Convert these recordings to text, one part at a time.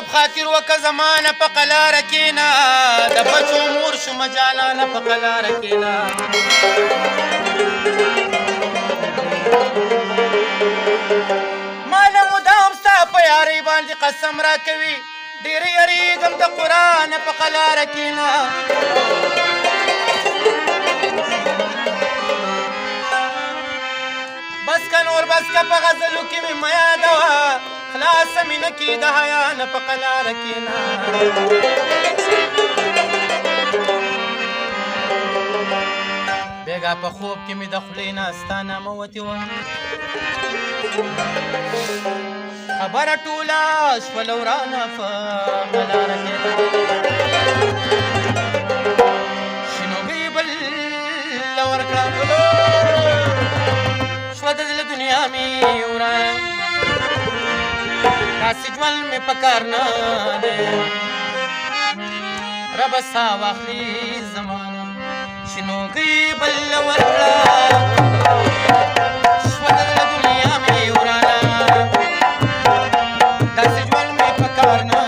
رب خاطر وکه زمانه په قلاره کېنه د بچو مور شومه جانانه په قلاره کېنه ما له مدام ستا په یارۍ باندې قسم راکوي ډېر یریږم د قرآنه په قلاره کېنه بس که نور بس که په غزلو کې مې مه یادوه خلاصه مینه کې د حیا نه په قلاره کېنه بېګا په خوب کې مې د خولې نه ستا نامه وتې وه خبره ټوله شوله ورانه په قلاره کېنه شنوبۍ بله ورکړه شوه د زړه دنیا مې ورانه داسې ژوند مې په کار نه دی ربه سا واخلي زمانه شنوګۍ بله ورکړه شوه د زړه دنیا مې ورانه داسې ژوند مې په کار نه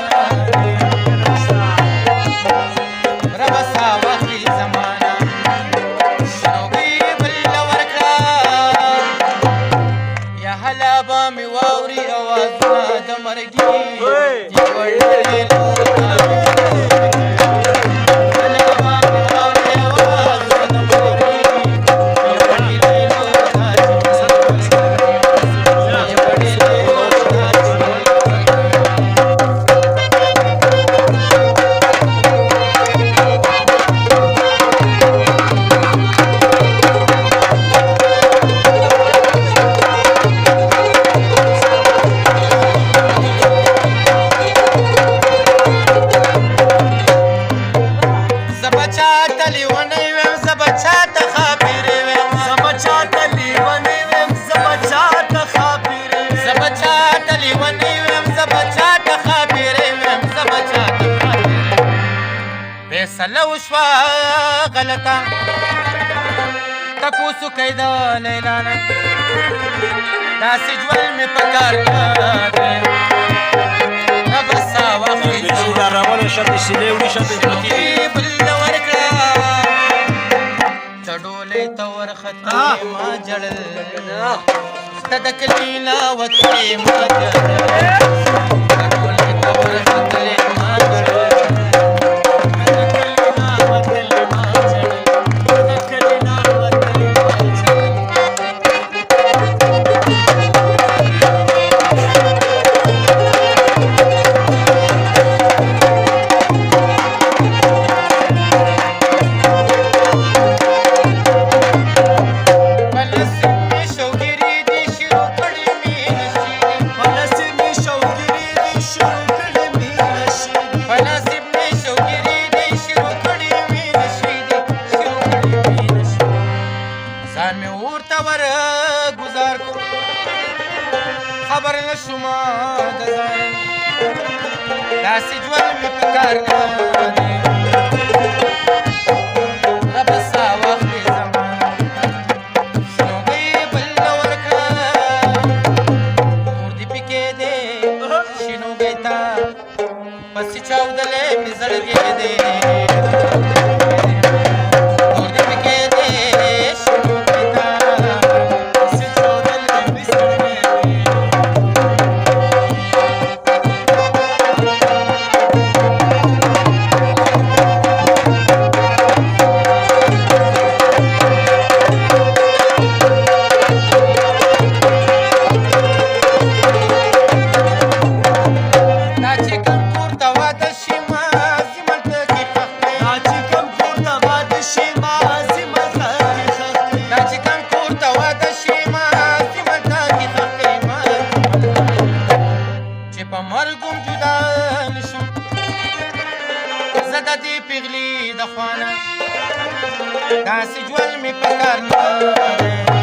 دی ربه سا واخلي زمانه شنوګۍ بله ورکړه یا هله به مې واوري اوازونه د مرګي فیصله وشوه غلطه تپوس وکئ د لیلا نه داسې ژوند مې په کار نه دی ربه سا واخلي شنوګۍ بله ورکړه ته ډولۍ ته ورختلې ما ژړل ته د کلي لا وتلې ما ژړل ته ډولۍ ته ورختلې ما ژړل خبر نشومه د ځان داسې ژوند مې په کار نه دی ربه سا واخلي زمانه شنوګۍ بله ورکړه کور دې پکې دی شنوګۍ ته پسې چاودلی مې زړګی دی پیغلی د خوانه داسې ژوند مې په کار نه دی